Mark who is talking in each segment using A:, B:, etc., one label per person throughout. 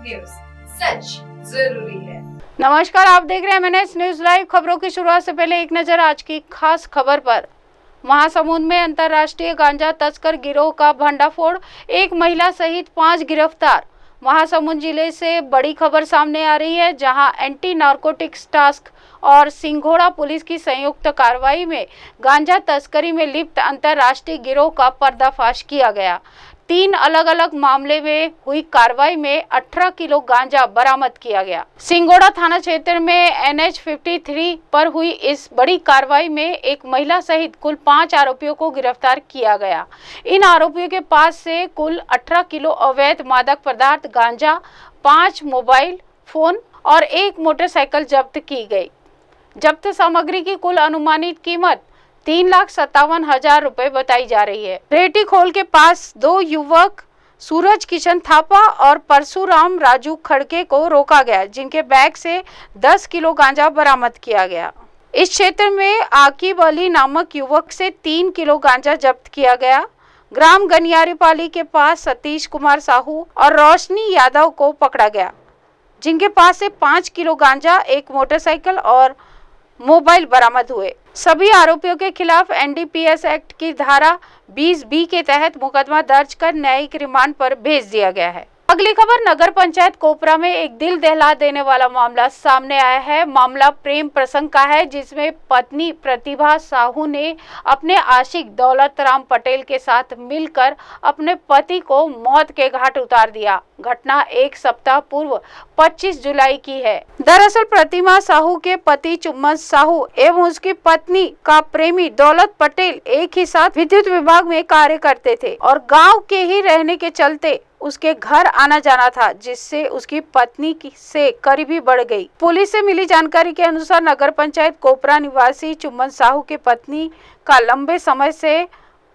A: News, सच जरूरी है।
B: नमस्कार, आप देख रहे हैं MNS न्यूज लाइव। खबरों की शुरुआत से पहले एक नजर आज की खास खबर पर। महासमुंद में अंतर्राष्ट्रीय गांजा तस्कर गिरोह का भंडाफोड़, एक महिला सहित 5 गिरफ्तार। महासमुंद जिले से बड़ी खबर सामने आ रही है, जहां एंटी नारकोटिक्स टास्क और सिंघोड़ा पुलिस की संयुक्त कार्रवाई में गांजा तस्करी में लिप्त अंतर्राष्ट्रीय गिरोह का पर्दाफाश किया गया। 3 अलग अलग मामले में हुई कार्रवाई में 18 किलो गांजा बरामद किया गया। सिंघोड़ा थाना क्षेत्र में NH 53 पर हुई इस बड़ी कार्रवाई में एक महिला सहित कुल 5 आरोपियों को गिरफ्तार किया गया। इन आरोपियों के पास से कुल 18 किलो अवैध मादक पदार्थ गांजा, 5 मोबाइल फोन और 1 मोटरसाइकिल जब्त की गई। जब्त सामग्री की कुल अनुमानित कीमत 3,57,000 रुपए बताई जा रही है। रेटी खोल के पास 2 युवक सूरज किशन थापा और परशुराम राजू खड़के को रोका गया, जिनके बैग से 10 किलो गांजा बरामद किया गया। इस क्षेत्र में आकिब अली नामक युवक से 3 किलो गांजा जब्त किया गया। ग्राम गनियारीपाली के पास सतीश कुमार साहू और रोशनी यादव को पकड़ा गया, जिनके पास से 5 किलो गांजा, 1 मोटरसाइकिल और मोबाइल बरामद हुए। सभी आरोपियों के खिलाफ NDPS एक्ट की धारा 20B के तहत मुकदमा दर्ज कर न्यायिक रिमांड पर भेज दिया गया है। अगली खबर नगर पंचायत कोपरा में एक दिल दहला देने वाला मामला सामने आया है। मामला प्रेम प्रसंग का है, जिसमें पत्नी प्रतिभा साहू ने अपने आशिक दौलत राम पटेल के साथ मिलकर अपने पति को मौत के घाट उतार दिया। घटना 1 सप्ताह पूर्व 25 जुलाई की है। दरअसल प्रतिभा साहू के पति चुम्मन साहू एवं उसकी पत्नी का प्रेमी दौलत पटेल एक ही साथ विद्युत विभाग में कार्य करते थे और गाँव के ही रहने के चलते उसके घर आना जाना था, जिससे उसकी पत्नी से करीबी बढ़ गई। पुलिस से मिली जानकारी के अनुसार नगर पंचायत कोपरा निवासी चुम्मन साहू के पत्नी का लंबे समय से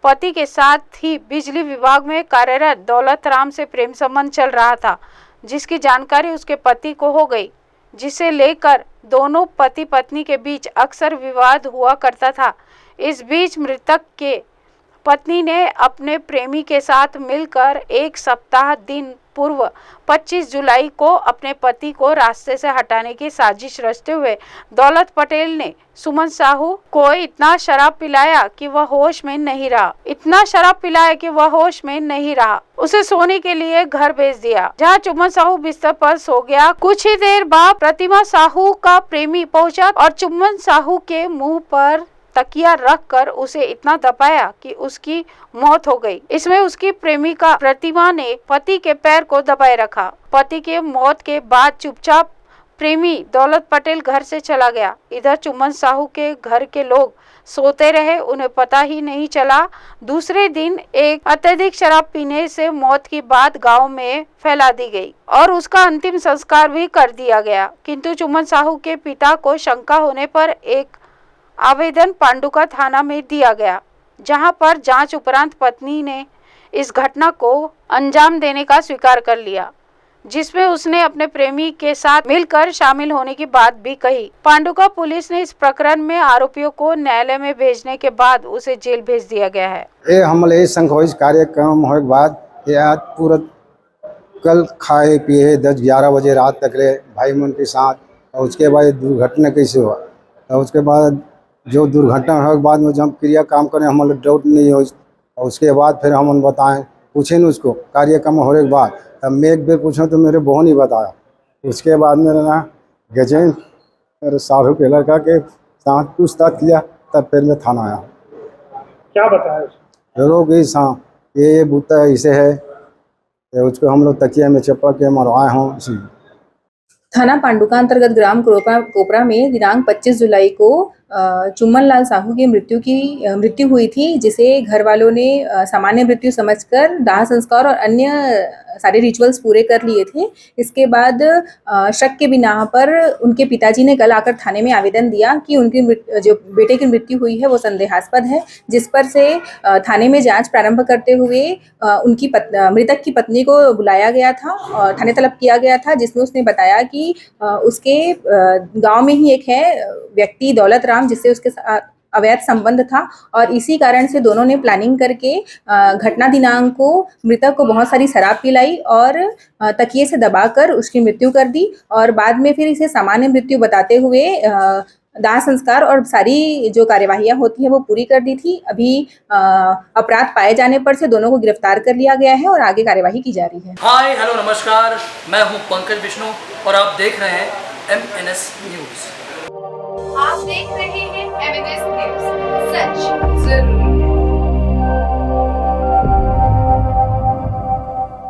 B: पति के साथ ही बिजली विभाग में कार्यरत दौलत राम से प्रेम संबंध चल रहा था, जिसकी जानकारी उसके पति को हो गई, जिसे लेकर दोनों पति पत्नी के बीच अक्सर विवाद हुआ करता था। इस बीच मृतक के पत्नी ने अपने प्रेमी के साथ मिलकर 1 सप्ताह दिन पूर्व 25 जुलाई को अपने पति को रास्ते से हटाने की साजिश रचते हुए दौलत पटेल ने सुमन साहू को इतना शराब पिलाया कि वह होश में नहीं रहा। उसे सोने के लिए घर भेज दिया, जहां चुम्मन साहू बिस्तर पर सो गया। कुछ ही देर बाद प्रतिमा साहू का प्रेमी पहुंचा और चुम्मन साहू के मुंह पर तकिया रखकर उसे इतना दबाया कि उसकी मौत हो गई। इसमें उसकी प्रेमिका प्रतिमा ने पति के पैर को दबाए रखा। पति के मौत के बाद चुपचाप प्रेमी दौलत पटेल घर से चला गया। इधर चुम्मन साहू के घर के लोग सोते रहे, उन्हें पता ही नहीं चला। दूसरे दिन एक अत्यधिक शराब पीने से मौत की बात गांव में फैला दी गई और उसका अंतिम संस्कार भी कर दिया गया। किंतु चुम्मन साहू के पिता को शंका होने पर एक आवेदन पांडुका थाना में दिया गया, जहां पर जांच उपरांत पत्नी ने इस घटना को अंजाम देने का स्वीकार कर लिया, जिसमें उसने अपने प्रेमी के साथ मिलकर शामिल होने की बात भी कही। पांडुका पुलिस ने इस प्रकरण में आरोपियों को न्यायालय में भेजने के बाद उसे जेल भेज दिया गया है।
C: ये हमले संघर्ष कार्यक्रम होने के बाद आज पूरा कल खाए पिए 10-11 बजे रात तक रहे भाई मन के साथ, और उसके बाद दुर्घटना कैसे हुआ, और उसके बाद जो दुर्घटना होने के बाद में जब क्रिया काम करें हमारे डाउट नहीं हो, और उसके बाद फिर हम बताएं पूछे न उसको कार्यक्रम होने के बाद। तब मैं एक बार पूछा तो मेरे बहू नहीं बताया। उसके बाद मेरा ना गजेन मेरे साहू के लड़का के साथ पूछताछ किया, तब फिर मैं थाना आया।
D: क्या बताया
C: लोग ये बूता ऐसे है, उसको हम लोग तकिया में चपा के मरवाए हों। इसी
E: थाना पांडुका अंतर्गत ग्राम कोपरा में दिनांक 25 जुलाई को चुम्मन लाल साहू की मृत्यु हुई थी, जिसे घर वालों ने सामान्य मृत्यु समझकर दाह संस्कार और अन्य सारे रिचुअल्स पूरे कर लिए थे। इसके बाद शक के बिना पर उनके पिताजी ने कल आकर थाने में आवेदन दिया कि उनकी जो बेटे की मृत्यु हुई है वो संदेहास्पद है, जिस पर से थाने में जांच प्रारंभ करते हुए उनकी मृतक की पत्नी को बुलाया गया था और थाने तलब किया गया था, जिसमें उसने बताया कि उसके गांव में ही एक है व्यक्ति दौलत राम, जिससे उसके साथ अवैध संबंध था और इसी कारण से दोनों ने प्लानिंग करके घटना दिनांक को मृतक को बहुत सारी शराब पिलाई और तकिए से दबाकर उसकी मृत्यु कर दी और बाद में फिर इसे सामान्य मृत्यु बताते हुए दाह संस्कार और सारी जो कार्यवाहियां होती है वो पूरी कर दी थी। अभी अपराध पाए जाने पर से दोनों को गिरफ्तार कर लिया गया है और आगे कार्यवाही की जा रही है।
F: हाय हेलो नमस्कार, मैं हूं पंकज विष्णु और आप देख रहे हैं MNS न्यूज़।
A: आप देख रहे हैं MNS न्यूज़, सच जरूरी है।